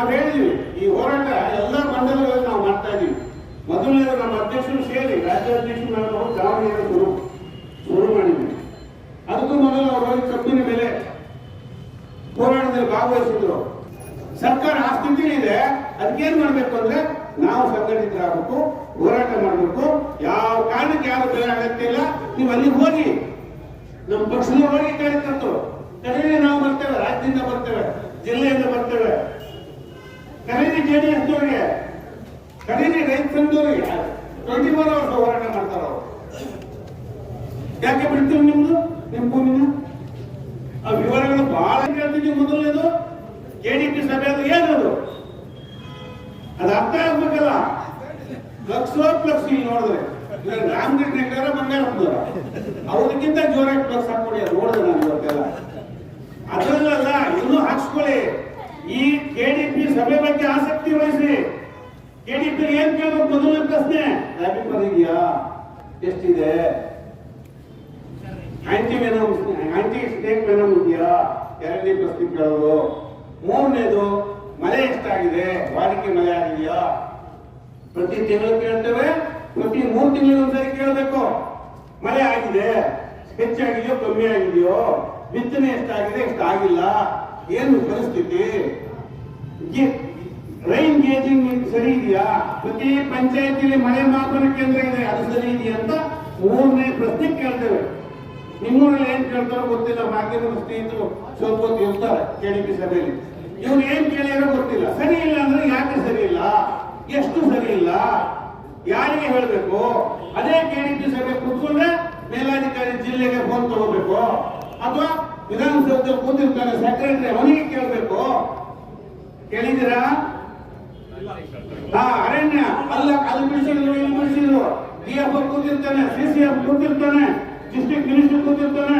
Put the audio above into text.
ನಾವು ಹೇಳಿದ್ವಿ ಈ ಹೋರಾಟ ಎಲ್ಲ ಮಂಡಲಗಳಲ್ಲಿ ನಾವು ಮಾಡ್ತಾ ಇದೀವಿ. ಮೊದಲನೇದು ನಮ್ಮ ಅಧ್ಯಕ್ಷರು ಸೇರಿ ರಾಜ್ಯಾಧ್ಯಕ್ಷರು ನಾವು ದಾವಣಗೆರೆ ಶುರು ಮಾಡಿದ್ವಿ. ಅದಕ್ಕೂ ಮೊದಲು ಅವರು ಕಬ್ಬಿನ ಬೆಲೆ ಹೋರಾಟದಲ್ಲಿ ಭಾಗವಹಿಸಿದ್ರು. ಸರ್ಕಾರ ಆ ಸ್ಥಿತಿ ಇದೆ. ಅದಕ್ಕೇನ್ ಮಾಡ್ಬೇಕು ಅಂದ್ರೆ ನಾವು ಸಂಘಟಿತರಾಗಬೇಕು, ಹೋರಾಟ ಮಾಡಬೇಕು. ಯಾವ ಕಾರಣಕ್ಕೆ ಯಾವ ಬೆಲೆ ಅಗತ್ಯ ಇಲ್ಲ. ನೀವು ಅಲ್ಲಿಗೆ ಹೋಗಿ, ನಮ್ಮ ಪಕ್ಷದ ಹೋಗಿ ಕಾರ್ಯಕರ್ತರು ಕರೆಗೆ ನಾವು ಬರ್ತೇವೆ, ರಾಜ್ಯದಿಂದ ಬರ್ತೇವೆ, ಜಿಲ್ಲೆಯಿಂದ ಬರ್ತೇವೆ. ಕರೀರಿ JDS ದವರಿಗೆ, ಕರೀರಿ ರೈತ ಸಂಘದವರಿಗೆ 24 hours ಹೋರಾಟ ಮಾಡ್ತಾರ ಅವರು. ಯಾಕೆ ಬಿಡ್ತೀವಿ ನಿಮ್ಮ ಭೂಮಿನ? ಆ ವಿವರಗಳು ಬಹಳ ಕೇಳ್ತಿದ್ವಿ. ಮೊದಲನೇದು KDP ಸಭೆ ಅದು ಏನದು ಅದು ಅರ್ಥ ಆಗ್ಬೇಕಲ್ಲ. ಪ್ಲಕ್ಸ್ ಇಲ್ಲಿ ನೋಡಿದ್ರೆ ರಾಮಗಿರಿ ಬಂಗಾರ ಅವ್ರಕ್ಕಿಂತ ಜೋರಾಗಿ ಪ್ಲಕ್ಸ್ ಹಾಕೊಡಿ. ಅದು ನೋಡಿದೆ ನಾನು ಇವತ್ತೆಲ್ಲ. ಅದರಲ್ಲ ಇನ್ನೂ ಹಾಕ್ಸ್ಕೊಳ್ಳಿ. ಈ KDP ಸಭೆ ಬಗ್ಗೆ ಆಸಕ್ತಿ ವಹಿಸಿ. KDP ಏನ್ ಕೇಳಬೇಕು? ಮೊದಲನೇ ಪ್ರಶ್ನೆ, ರಾಜ್ಯಪಾಲ ಇದೆಯಾ, ಎಷ್ಟಿದೆ, ಆಂಟಿ ಸ್ಟೇಟ್ ವೆನಮ್ ಇದೆಯಾ, ಎರಡನೇ ಪ್ರಶ್ನೆ ಕೇಳೋದು. ಮೂರನೇದು, ಮಳೆ ಎಷ್ಟಾಗಿದೆ, ವಾಡಿಕೆ ಮಳೆ ಆಗಿದೆಯಾ. ಪ್ರತಿ ತಿಂಗಳು ಕೇಳ್ತೇವೆ, ಪ್ರತಿ 3 ತಿಂಗಳಿಗೊಂದ್ಸರಿ ಕೇಳಬೇಕು. ಮಳೆ ಆಗಿದೆ, ಹೆಚ್ಚಾಗಿದೆಯೋ ಕಮ್ಮಿ ಆಗಿದೆಯೋ, ಬಿತ್ತನೆ ಎಷ್ಟಾಗಿದೆ, ಎಷ್ಟಾಗಿಲ್ಲ, ಏನು ಪರಿಸ್ಥಿತಿ, ರೈನ್ ಗೇಜಿಂಗ್ ಸರಿ ಇದೆಯಾ, ಪ್ರತಿ ಪಂಚಾಯತಿಯಲ್ಲಿ ಮಳೆ ಮಾಪನ ಕೇಂದ್ರ ಇದೆ, ಅದು ಸರಿ ಇದೆಯಾ ಅಂತ 3ನೇ ಪ್ರಶ್ನೆ ಕೇಳ್ತೇವೆ. ನಿಮ್ಮೂರಲ್ಲಿ ಏನ್ ಕೇಳ್ತಾರೋ ಗೊತ್ತಿಲ್ಲ. ಮಾಧ್ಯಮದ ಸ್ನೇಹಿತರು ಸ್ವಲ್ಪ ಹೊತ್ತು ಇರ್ತಾರೆ KDP ಸಭೆಯಲ್ಲಿ. ಇವ್ರು ಏನ್ ಕೇಳಿರೋ ಗೊತ್ತಿಲ್ಲ. ಸರಿ ಇಲ್ಲ ಅಂದ್ರೆ ಯಾಕೆ ಸರಿ ಇಲ್ಲ, ಎಷ್ಟು ಸರಿ ಇಲ್ಲ, ಯಾರಿಗೆ ಹೇಳಬೇಕು? ಅದೇ KDP ಸಭೆ ಕೂತ್ಕೊಂಡ್ರೆ ಮೇಲಾಧಿಕಾರಿ ಜಿಲ್ಲೆಗೆ ಫೋನ್ ತಗೋಬೇಕು, ಅಥವಾ ವಿಧಾನಸೌಧದಲ್ಲಿ ಕೂತಿರ್ತಾನೆ ಸೆಕ್ರೆಟರಿ, ಅವನಿಗೆ ಕೇಳಬೇಕು. ಕೇಳಿದ್ದೀರಾ? ಅರಣ್ಯ ಅಲ್ಲ, ಅದು ಬಿಡಿಸಿದ್ರು, ಇಲ್ಲಿ ಬಿಡಿಸಿದ್ರು. DF ಕೂತಿರ್ತಾನೆ, CCF ಕೂತಿರ್ತಾನೆ, ಡಿಸ್ಟ್ರಿಕ್ಟ್ ಮಿನಿಸ್ಟರ್ ಕೂತಿರ್ತಾನೆ,